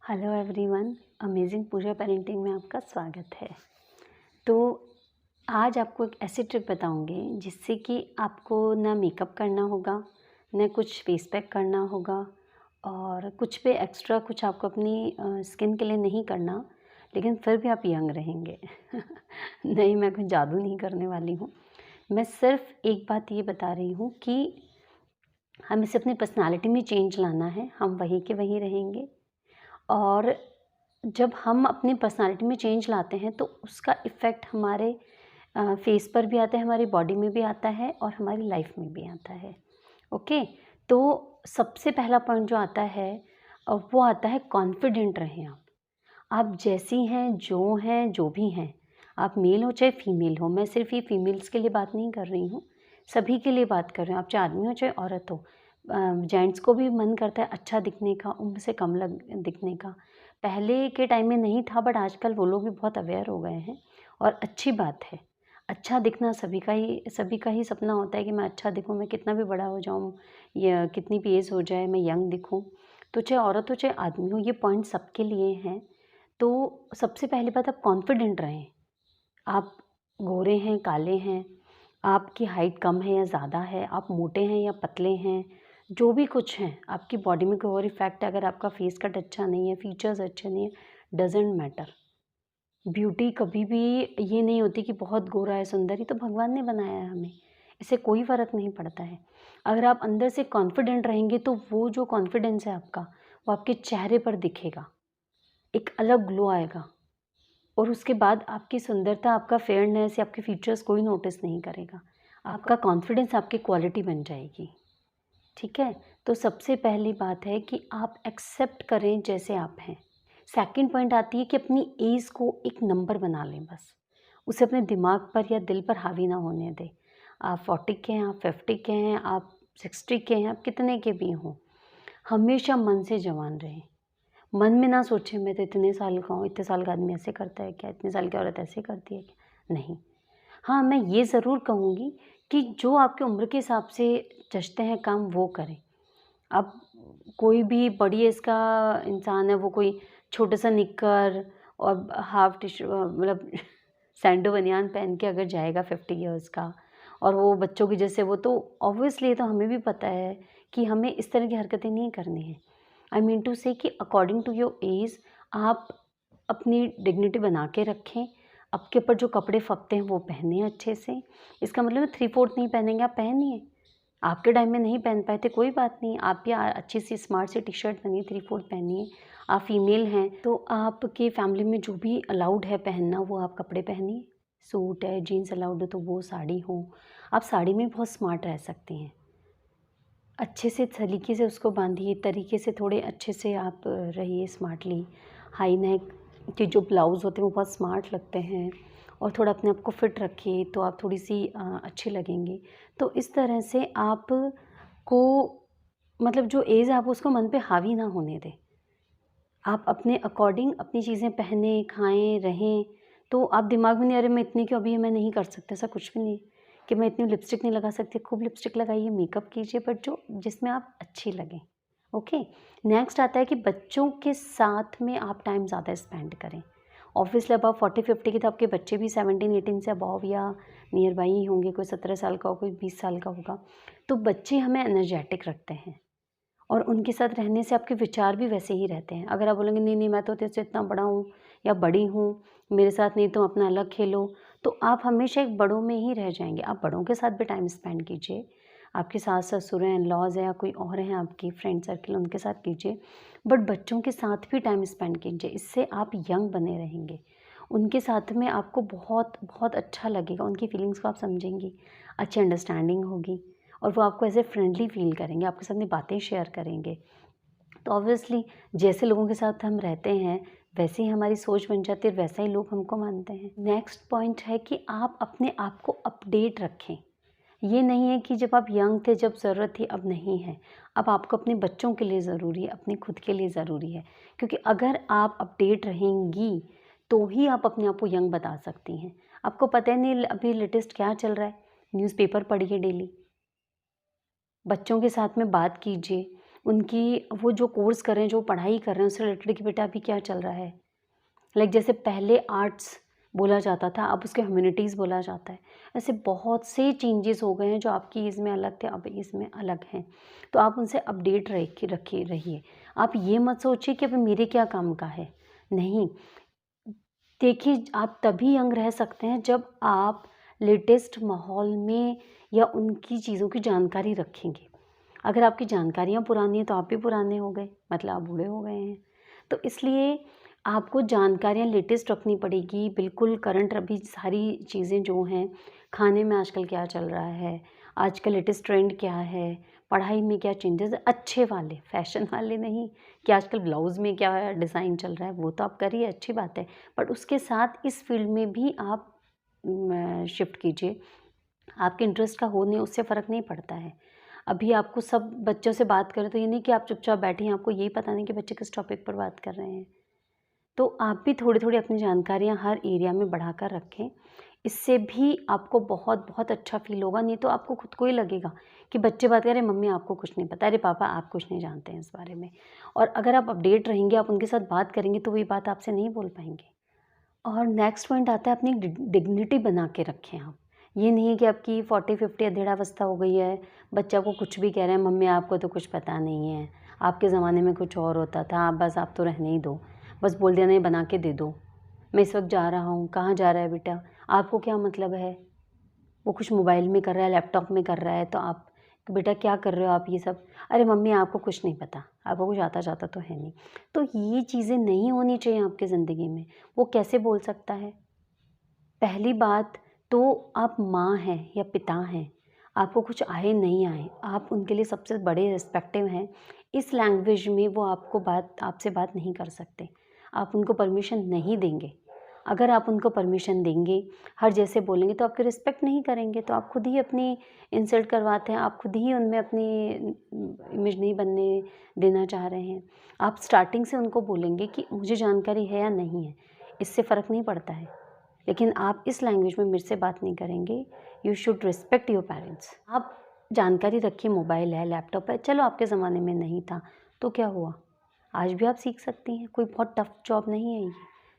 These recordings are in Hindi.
हेलो एवरीवन, अमेजिंग पूजा पेरेंटिंग में आपका स्वागत है। तो आज आपको एक ऐसी ट्रिक बताऊंगी जिससे कि आपको ना मेकअप करना होगा, ना कुछ फेस पैक करना होगा और कुछ भी एक्स्ट्रा कुछ आपको अपनी स्किन के लिए नहीं करना, लेकिन फिर भी आप यंग रहेंगे। नहीं, मैं कोई जादू नहीं करने वाली हूँ। मैं सिर्फ एक बात ये बता रही हूँ कि हमें इसे अपनी पर्सनालिटी में चेंज लाना है, हम वही के वही रहेंगे। और जब हम अपनी पर्सनालिटी में चेंज लाते हैं तो उसका इफ़ेक्ट हमारे फेस पर भी आता है, हमारी बॉडी में भी आता है और हमारी लाइफ में भी आता है। ओके, तो सबसे पहला पॉइंट जो आता है वो आता है कॉन्फिडेंट रहें आप। आप जैसी हैं, जो भी हैं, आप मेल हो चाहे फीमेल हो। मैं सिर्फ ये फीमेल्स के लिए बात नहीं कर रही हूँ, सभी के लिए बात कर रही हूँ। आप चाहे आदमी हो चाहे औरत हो। जेंट्स को भी मन करता है अच्छा दिखने का, उम्र से कम लग दिखने का। पहले के टाइम में नहीं था, बट आजकल वो लोग भी बहुत अवेयर हो गए हैं और अच्छी बात है। अच्छा दिखना सभी का ही सपना होता है कि मैं अच्छा दिखूँ, मैं कितना भी बड़ा हो जाऊँ या कितनी भी एज हो जाए, मैं यंग दिखूँ। तो चाहे औरत हो चाहे आदमी हो, ये पॉइंट सबके लिए हैं। तो सबसे पहली बात, आप कॉन्फिडेंट रहें। आप गोरे हैं, काले हैं, आपकी हाइट कम है या ज़्यादा है, आप मोटे हैं या पतले हैं, जो भी कुछ हैं, आपकी बॉडी में कोई और इफ़ेक्ट है, अगर आपका फेस कट अच्छा नहीं है, फीचर्स अच्छे नहीं है, डज़न्ट मैटर। ब्यूटी कभी भी ये नहीं होती कि बहुत गोरा है, सुंदर, ये तो भगवान ने बनाया है हमें, इससे कोई फ़र्क नहीं पड़ता है। अगर आप अंदर से कॉन्फिडेंट रहेंगे तो वो जो कॉन्फिडेंस है आपका, वो आपके चेहरे पर दिखेगा, एक अलग ग्लो आएगा। और उसके बाद आपकी सुंदरता, आपका फेयरनेस या आपके फीचर्स कोई नोटिस नहीं करेगा। आपका कॉन्फिडेंस आपकी क्वालिटी बन जाएगी। ठीक है? तो सबसे पहली बात है कि आप एक्सेप्ट करें जैसे आप हैं। सेकंड पॉइंट आती है कि अपनी एज को एक नंबर बना लें बस। उसे अपने दिमाग पर या दिल पर हावी ना होने दें। आप 40 के हैं, आप 50 के हैं, आप 60 के हैं, आप कितने के भी हों। हमेशा मन से जवान रहें। मन में ना सोचें मैं तो इतने साल का हूँ, इतने साल का आदमी ऐसे करता है क्या? इतने साल की औरत ऐसे करती है क्या? नहीं। हाँ, मैं ये ज़रूर कहूँगी कि जो आपकी उम्र के हिसाब से जचते हैं काम वो करें। अब कोई भी बड़ी एज का इंसान है, वो कोई छोटा-सा निक्कर और हाफ मतलब सैंडो बनियान पहन के अगर जाएगा 50 इयर्स का और वो बच्चों की जैसे, वो तो ऑब्वियसली, तो हमें भी पता है कि हमें इस तरह की हरकतें नहीं करनी हैं। आई मीन टू से कि अकॉर्डिंग टू योर एज आप अपनी डिग्निटी बना के रखें। आपके ऊपर जो कपड़े फबते हैं वो पहने अच्छे से। इसका मतलब है 3/4 नहीं पहनेंगे, आप पहनिए। आपके टाइम में नहीं पहन पाए थे, कोई बात नहीं, आप या अच्छी सी स्मार्ट सी टी-शर्ट पहनिए, 3/4 पहनिए। आप फीमेल हैं तो आपके फैमिली में जो भी अलाउड है पहनना वो आप कपड़े पहनिए। सूट है, जीन्स अलाउड है तो वो, साड़ी हो। आप साड़ी में बहुत स्मार्ट रह सकती हैं। अच्छे से सलीके से उसको बांधिए, तरीके से थोड़े अच्छे से आप रहिए स्मार्टली। हाई नेक के जो ब्लाउज़ होते हैं वो बहुत स्मार्ट लगते हैं और थोड़ा अपने आप को फिट रखिए तो आप थोड़ी-सी अच्छी लगेंगी। तो इस तरह से आपको, मतलब जो एज है आप उसको मन पे हावी ना होने दें। आप अपने अकॉर्डिंग अपनी चीज़ें पहनें, खाएँ, रहें, तो आप दिमाग में नहीं, अरे मैं इतनी की अभी मैं नहीं कर सकता, ऐसा कुछ भी नहीं कि मैं इतनी लिपस्टिक नहीं लगा सकती। खूब लिपस्टिक लगाइए, मेकअप कीजिए, बट जो जिसमें आप अच्छी लगें। ओके? नेक्स्ट आता है कि बच्चों के साथ में आप टाइम ज़्यादा स्पेंड करें। ऑब्वियसली अब आप 40-50 के, तो आपके बच्चे भी 17-18 से अबव या नियर बाई ही होंगे, कोई 17 साल का हो, कोई 20 साल का होगा। तो बच्चे हमें एनर्जेटिक रखते हैं और उनके साथ रहने से आपके विचार भी वैसे ही रहते हैं। अगर आप बोलेंगे नहीं, नहीं मैं तो तेरे से इतना बड़ा हूँ या बड़ी हूँ, मेरे साथ नहीं, तुम अपना अलग खेलो, तो आप हमेशा एक बड़ों में ही रह जाएँगे। आप बड़ों के साथ भी टाइम स्पेंड कीजिए। आपके सास-ससुर हैं, इन-लॉज़ हैं या कोई और हैं आपकी फ्रेंड सर्किल, उनके साथ कीजिए। बट बच्चों के साथ भी टाइम स्पेंड कीजिए, इससे आप यंग बने रहेंगे। उनके साथ में आपको बहुत बहुत अच्छा लगेगा, उनकी फीलिंग्स को आप समझेंगी, अच्छी अंडरस्टैंडिंग होगी और वो आपको एज़ ए फ्रेंडली फ़ील करेंगे, आपके साथ में बातें शेयर करेंगे। तो ऑब्वियसली जैसे लोगों के साथ हम रहते हैं, वैसे ही हमारी सोच बन जाती है, वैसा ही लोग हमको मानते हैं। नेक्स्ट पॉइंट है कि आप अपने आप को अपडेट रखें। ये नहीं है कि जब आप यंग थे, जब ज़रूरत थी, अब नहीं है। अब आपको अपने बच्चों के लिए ज़रूरी है, अपने खुद के लिए ज़रूरी है। क्योंकि अगर आप अपडेट रहेंगी, तो ही आप अपने आप को यंग बता सकती हैं। आपको पता ही नहीं अभी लेटेस्ट क्या चल रहा है, न्यूज़पेपर पढ़िए डेली। बच्चों के साथ में बात कीजिए, उनकी वो जो कोर्स कर रहे हैं, जो पढ़ाई कर रहे हैं, उससे रिलेटेड कि बेटा अभी क्या चल रहा है। लाइक जैसे पहले आर्ट्स बोला जाता था, अब उसके ह्यूमैनिटीज़ बोला जाता है। ऐसे बहुत से चेंजेस हो गए हैं, जो आपकी इसमें अलग थे, अब इसमें अलग हैं। तो आप उनसे अपडेट रहिए। आप ये मत सोचिए कि अभी मेरे क्या काम का है, नहीं। देखिए, आप तभी यंग रह सकते हैं जब आप लेटेस्ट माहौल में या उनकी चीज़ों की जानकारी रखेंगे। अगर आपकी जानकारियाँ पुरानी हैं तो आप भी पुराने हो गए, मतलब आप बूढ़े हो गए हैं। तो इसलिए आपको जानकारियाँ लेटेस्ट रखनी पड़ेगी, बिल्कुल करंट अभी सारी चीज़ें जो हैं, खाने में आजकल क्या चल रहा है, आज का लेटेस्ट ट्रेंड क्या है, पढ़ाई में क्या चेंजेस अच्छे वाले, फैशन वाले नहीं कि आजकल ब्लाउज़ में क्या डिज़ाइन चल रहा है, वो तो आप करिए, अच्छी बात है। बट उसके साथ इस फील्ड में भी आप शिफ्ट कीजिए। आपके इंटरेस्ट का हो नहीं, उससे फ़र्क नहीं पड़ता है। अभी आपको सब बच्चों से बात करें तो ये नहीं कि आप चुपचाप बैठे हैं, आपको यही पता नहीं कि बच्चे किस टॉपिक पर बात कर रहे हैं। तो आप भी थोड़ी-थोड़ी अपनी जानकारियाँ हर एरिया में बढ़ाकर रखें। इससे भी आपको बहुत-बहुत अच्छा फ़ील होगा, नहीं तो आपको खुद को ही लगेगा कि बच्चे बात कर रहे हैं, मम्मी आपको कुछ नहीं पता, अरे पापा आप कुछ नहीं जानते हैं इस बारे में। और अगर आप अपडेट रहेंगे, आप उनके साथ बात करेंगे तो वो ये बात आपसे नहीं बोल पाएँगे। और नेक्स्ट पॉइंट आता है, अपनी डिग्निटी बना के रखें आप। ये नहीं कि आपकी 40-50 अधेड़ावस्था हो गई है, बच्चा को कुछ भी कह रहे हैं, मम्मी आपको तो कुछ पता नहीं है, आपके ज़माने में कुछ और होता था, आप तो रहने ही दो, बस बोल दिया नहीं बना के दे दो, मैं इस वक्त जा रहा हूँ, कहाँ जा रहा है बेटा, आपको क्या मतलब है। वो कुछ मोबाइल में कर रहा है, लैपटॉप में कर रहा है, तो आप बेटा क्या कर रहे हो आप ये सब? अरे मम्मी आपको कुछ नहीं पता, आपको कुछ आता-जाता तो है नहीं। तो ये चीज़ें नहीं होनी चाहिए आपकी ज़िंदगी में। वो कैसे बोल सकता है? पहली बात तो आप माँ हैं या पिता हैं, आपको कुछ आए नहीं आए, आप उनके लिए सबसे बड़े रिस्पेक्टिव हैं। इस लैंग्वेज में वो आपसे बात नहीं कर सकते। आप उनको परमिशन नहीं देंगे। अगर आप उनको परमिशन देंगे, हर जैसे बोलेंगे तो आपकी रिस्पेक्ट नहीं करेंगे, तो आप खुद ही अपनी इंसल्ट करवाते हैं, आप खुद ही उनमें अपनी इमेज नहीं बनने देना चाह रहे हैं। आप स्टार्टिंग से उनको बोलेंगे कि मुझे जानकारी है या नहीं है, इससे फ़र्क नहीं पड़ता है। लेकिन आप इस लैंग्वेज में मेरे से बात नहीं करेंगे, you should respect your parents. आप जानकारी रखिए, मोबाइल है, लैपटॉप है, चलो आपके ज़माने में नहीं था, तो क्या हुआ? आज भी आप सीख सकती हैं, कोई बहुत टफ जॉब नहीं है ये।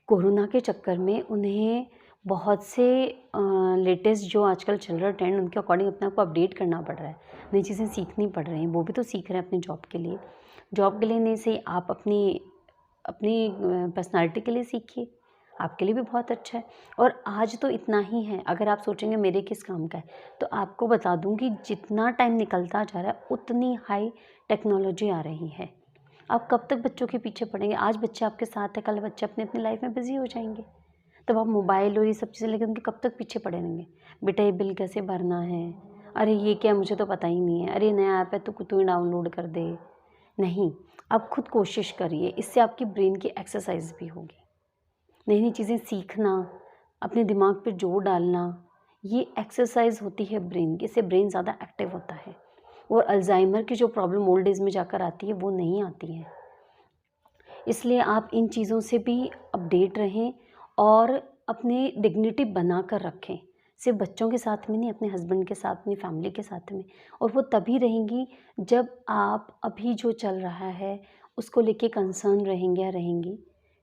कोरोना के चक्कर में उन्हें बहुत से लेटेस्ट जो आजकल चल रहा है ट्रेंड, उनके अकॉर्डिंग अपने आप को अपडेट करना पड़ रहा है, नई चीज़ें सीखनी पड़ रही हैं, वो भी तो सीख रहे हैं अपने जॉब के लिए। जॉब के लिए नहीं सही, आप अपनी अपनी पर्सनैलिटी के लिए सीखिए, आपके लिए भी बहुत अच्छा है। और आज तो इतना ही है, अगर आप सोचेंगे मेरे किस काम का है, तो आपको बता दूँ कि जितना टाइम निकलता जा रहा है, उतनी हाई टेक्नोलॉजी आ रही है। आप कब तक बच्चों के पीछे पड़ेंगे? आज बच्चे आपके साथ है, कल बच्चे अपनी-अपनी लाइफ़ में बिज़ी हो जाएँगे। तब आप मोबाइल और ये सब चीज़ें लेके उनके कब तक पीछे पड़े रहेंगे? बेटा ये बिल कैसे भरना है? अरे ये क्या, मुझे तो पता ही नहीं है। अरे नया ऐप है तो तू ही डाउनलोड कर दे। नहीं, आप खुद कोशिश करिए, इससे आपकी ब्रेन की एक्सरसाइज़ भी होगी। नई-नई चीज़ें सीखना, अपने दिमाग पे जोर डालना, ये एक्सरसाइज़ होती है ब्रेन की, इससे ब्रेन ज़्यादा एक्टिव होता है। और अल्ज़ाइमर की जो प्रॉब्लम ओल्ड एज में जाकर आती है, वो नहीं आती है। इसलिए आप इन चीज़ों से भी अपडेट रहें और अपनी डिग्निटी बनाकर रखें। सिर्फ़ बच्चों के साथ में नहीं, अपने हस्बैंड के साथ, अपनी फैमिली के साथ में। और वो तभी रहेंगी जब आप अभी जो चल रहा है, उसको लेके कंसर्न रहेंगे या रहेंगी,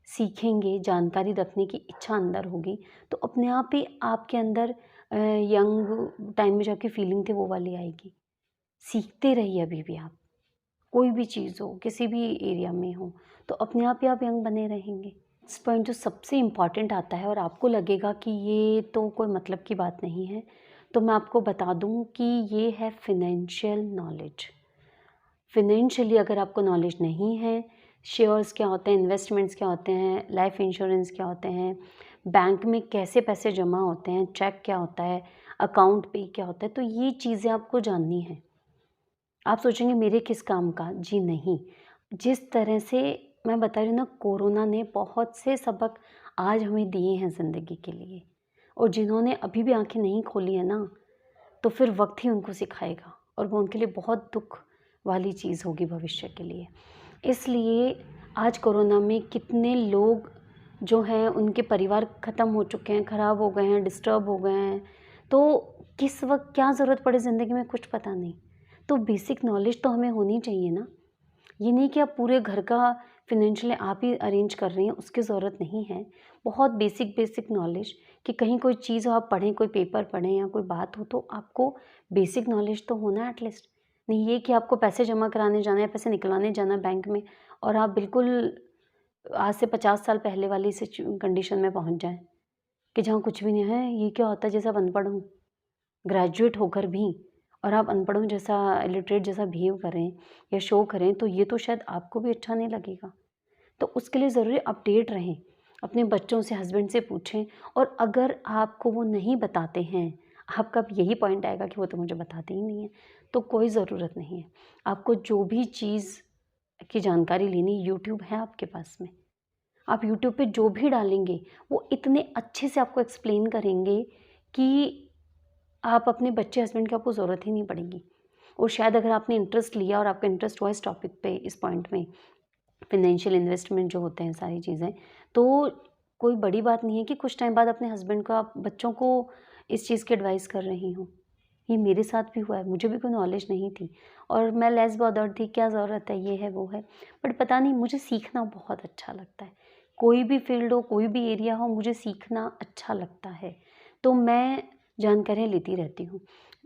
सीखेंगे, जानकारी रखने की इच्छा अंदर होगी, तो अपने आप ही आपके अंदर यंग टाइम में जो आपकी फीलिंग थी, वो वाली आएगी। सीखते रहिए अभी भी आप। कोई भी चीज़ हो, किसी भी एरिया में हो, तो अपने आप ही आप यंग बने रहेंगे। इस पॉइंट जो सबसे इम्पॉर्टेंट आता है और आपको लगेगा कि ये तो कोई मतलब की बात नहीं है, तो मैं आपको बता दूँ कि ये है फ़ाइनेंशियल नॉलेज। फ़ाइनेंशियली अगर आपको नॉलेज नहीं है, शेयर्स क्या होते हैं, इन्वेस्टमेंट्स क्या होते हैं, लाइफ़ इंश्योरेंस क्या होते हैं, बैंक में कैसे पैसे जमा होते हैं, चेक क्या होता है, अकाउंट पे क्या होता है, तो ये चीज़ें आपको जाननी हैं। आप सोचेंगे मेरे किस काम का? जी नहीं। जिस तरह से मैं बता रही हूँ ना, कोरोना ने बहुत से सबक आज हमें दिए हैं ज़िंदगी के लिए, और जिन्होंने अभी भी आँखें नहीं खोली हैं ना, तो फिर वक़्त ही उनको सिखाएगा और वो उनके लिए बहुत दुःख वाली चीज़ होगी भविष्य के लिए। इसलिए आज कोरोना में कितने लोग जो हैं, उनके परिवार ख़त्म हो चुके हैं, ख़राब हो गए हैं, डिस्टर्ब हो गए हैं। तो किस वक़्त क्या ज़रूरत पड़े ज़िंदगी में, कुछ पता नहीं। तो बेसिक नॉलेज तो हमें होनी चाहिए ना। ये नहीं कि आप पूरे घर का फ़ाइनेंशियली आप ही अरेंज कर रही हैं, उसकी ज़रूरत नहीं है। बहुत बेसिक नॉलेज कि कहीं कोई चीज़ हो आप पढ़ें, कोई पेपर पढ़ें या कोई बात हो तो आपको बेसिक नॉलेज तो होना है एटलीस्ट। नहीं ये कि आपको पैसे जमा कराने जाना है, पैसे निकलवाने जाना है बैंक में और आप बिल्कुल आज से 50 साल पहले वाली कंडीशन में पहुँच जाएँ कि जहाँ कुछ भी नहीं है, ये क्या होता है जैसे आप अनपढ़ हूँ, ग्रेजुएट होकर भी और आप अनपढ़ों जैसा इलिटरेट जैसा बिहेव करें या शो करें, तो ये तो शायद आपको भी अच्छा नहीं लगेगा। तो उसके लिए ज़रूरी अपडेट रहें, अपने बच्चों से, हस्बैंड से पूछें और अगर आपको वो नहीं बताते हैं, आपका अब यही पॉइंट आएगा कि वो तो मुझे बताते ही नहीं है, तो कोई ज़रूरत नहीं है। आपको जो भी चीज़ की जानकारी लेनी, यूट्यूब है आपके पास में। आप यूट्यूब पे जो भी डालेंगे, वो इतने अच्छे से आपको एक्सप्लेन करेंगे कि आप अपने बच्चे, हस्बैंड की आपको ज़रूरत ही नहीं पड़ेगी। और शायद अगर आपने इंटरेस्ट लिया और आपका इंटरेस्ट हुआ इस टॉपिक पे, इस पॉइंट में, फ़ाइनेंशियल इन्वेस्टमेंट जो होते हैं सारी चीज़ें, तो कोई बड़ी बात नहीं है कि कुछ टाइम बाद अपने हस्बैंड को आप बच्चों को इस चीज़ की एडवाइस कर रही हो। ये मेरे साथ भी हुआ है, मुझे भी कोई नॉलेज नहीं थी और मैं लेस बॉदर्ड थी, क्या ज़रूरत है, ये है, वो है। बट पता नहीं मुझे सीखना बहुत अच्छा लगता है। कोई भी फ़ील्ड हो, कोई भी एरिया हो, मुझे सीखना अच्छा लगता है। तो मैं जानकारियाँ लेती रहती हूँ।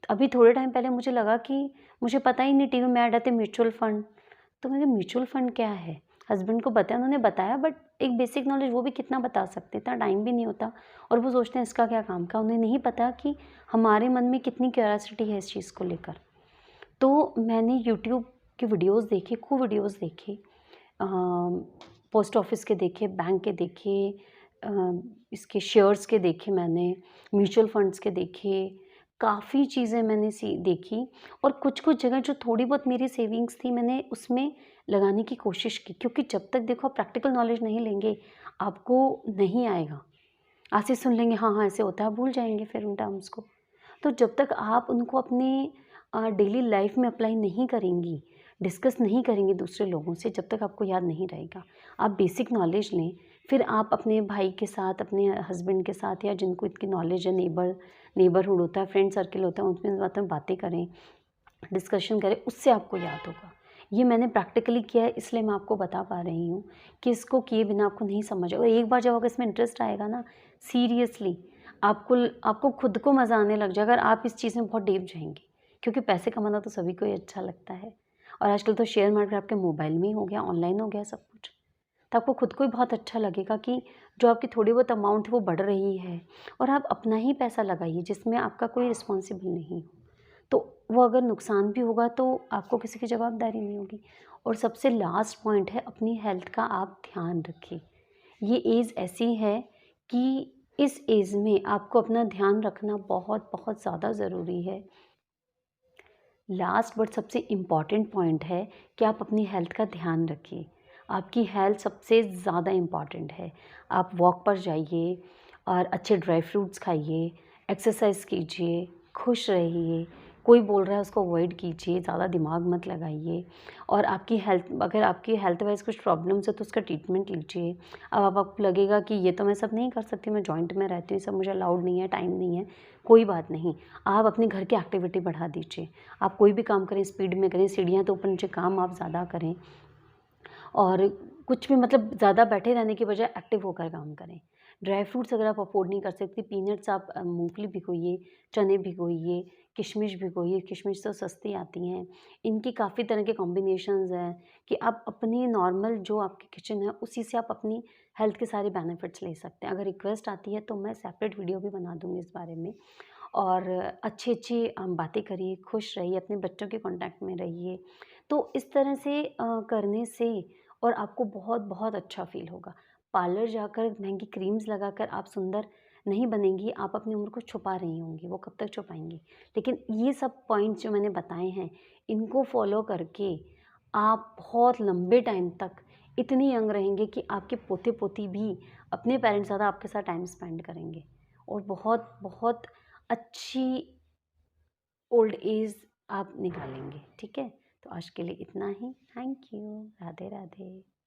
अभी थोड़े टाइम पहले मुझे लगा कि मुझे पता ही नहीं टीवी में ऐड आते म्यूचुअल फ़ंड, तो मैंने म्यूचुअल फ़ंड क्या है? हस्बैंड को बताया, उन्होंने बताया बट एक बेसिक नॉलेज वो भी कितना बता सकते, इतना टाइम भी नहीं होता और वो सोचते हैं इसका क्या काम का, उन्हें नहीं पता कि हमारे मन में कितनी क्यूरियोसिटी है इस चीज़ को लेकर। तो मैंने यूट्यूब के वीडियोज़ देखे, खूब वीडियोज़ देखे, पोस्ट ऑफिस के देखे, बैंक के देखे, इसके शेयर्स के देखे मैंने, म्यूचुअल फंड्स के देखे, काफ़ी चीज़ें मैंने देखी और कुछ-कुछ जगह जो थोड़ी बहुत मेरी सेविंग्स थी मैंने उसमें लगाने की कोशिश की क्योंकि जब तक देखो आप प्रैक्टिकल नॉलेज नहीं लेंगे, आपको नहीं आएगा। आज से सुन लेंगे हाँ, हाँ, ऐसे होता है, भूल जाएँगे फिर उन टर्म्स को। तो जब तक आप उनको अपने डेली लाइफ में अप्लाई नहीं करेंगी, डिस्कस नहीं करेंगे दूसरे लोगों से, जब तक आपको याद नहीं रहेगा। आप बेसिक नॉलेज लें, फिर आप अपने भाई के साथ, अपने हस्बैंड के साथ या जिनको इतनी नॉलेज है, नेबरहुड होता है, फ्रेंड सर्किल होता है, उसमें बातें करें, डिस्कशन करें, उससे आपको याद होगा। ये मैंने प्रैक्टिकली किया है इसलिए मैं आपको बता पा रही हूँ कि इसको किए बिना आपको नहीं समझ और एक बार जब अगर इसमें इंटरेस्ट आएगा ना, सीरियसली आपको खुद को मज़ा आने लग जाएगा और आप इस चीज़ में बहुत डीप जाएँगे। क्योंकि पैसे कमाना तो सभी को ही अच्छा लगता है और आजकल तो शेयर मार्केट आपके मोबाइल में ही हो गया, ऑनलाइन हो गया सब कुछ। तो आपको खुद को ही बहुत अच्छा लगेगा कि जो आपकी थोड़ी बहुत अमाउंट है वो बढ़ रही है और आप अपना ही पैसा लगाइए जिसमें आपका कोई रिस्पॉन्सिबल नहीं हो। तो वो अगर नुकसान भी होगा तो आपको किसी की जवाबदारी नहीं होगी। और सबसे लास्ट पॉइंट है अपनी हेल्थ का आप ध्यान रखें। ये एज ऐसी है कि इस एज में आपको अपना ध्यान रखना बहुत बहुत ज़्यादा ज़रूरी है। लास्ट बट सबसे इम्पॉर्टेंट पॉइंट है कि आप अपनी हेल्थ का ध्यान रखिए। आपकी हेल्थ सबसे ज़्यादा इम्पॉर्टेंट है। आप वॉक पर जाइए और अच्छे ड्राई फ्रूट्स खाइए, एक्सरसाइज कीजिए, खुश रहिए। कोई बोल रहा है उसको अवॉइड कीजिए, ज़्यादा दिमाग मत लगाइए और अगर आपकी हेल्थ वाइज़ कुछ प्रॉब्लम्स है तो उसका ट्रीटमेंट लीजिए। अब आपको लगेगा कि ये तो मैं सब नहीं कर सकती, मैं जॉइंट में रहती हूँ, सब मुझे अलाउड नहीं है, टाइम नहीं है, कोई बात नहीं। आप अपने घर की एक्टिविटी बढ़ा दीजिए। आप कोई भी काम करें स्पीड में करें, सीढ़ियाँ तो ऊपर-नीचे काम आप ज़्यादा करें और कुछ भी मतलब ज़्यादा बैठे रहने की बजाय एक्टिव होकर काम करें। ड्राई फ्रूट्स अगर आप अफ़ोर्ड नहीं कर सकते, पीनट्स आप मूँगफली भिगोइए, चने भिगोइए, किशमिश भिगोइए, किशमिश तो सस्ती आती हैं। इनकी काफ़ी तरह के कॉम्बिनेशंस हैं कि आप अपनी नॉर्मल जो आपकी किचन है, उसी से आप अपनी हेल्थ के सारे बेनिफिट्स ले सकते हैं। अगर रिक्वेस्ट आती है तो मैं सेपरेट वीडियो भी बना दूँगी इस बारे में। और अच्छी-अच्छी बातें करिए, खुश रहिए, अपने बच्चों के कॉन्टैक्ट में रहिए। तो इस तरह से करने से और आपको बहुत-बहुत अच्छा फ़ील होगा। पार्लर जाकर महँगी क्रीम्स लगाकर आप सुंदर नहीं बनेंगी, आप अपनी उम्र को छुपा रही होंगी, वो कब तक छुपाएँगी? लेकिन ये सब पॉइंट्स जो मैंने बताए हैं, इनको फ़ॉलो करके आप बहुत लंबे टाइम तक इतनी यंग रहेंगे कि आपके पोते-पोती भी अपने पेरेंट्स ज़्यादा आपके साथ टाइम स्पेंड करेंगे और बहुत-बहुत अच्छी ओल्ड एज आप निकालेंगे, ठीक है? तो आज के लिए इतना ही। Thank you. राधे-राधे।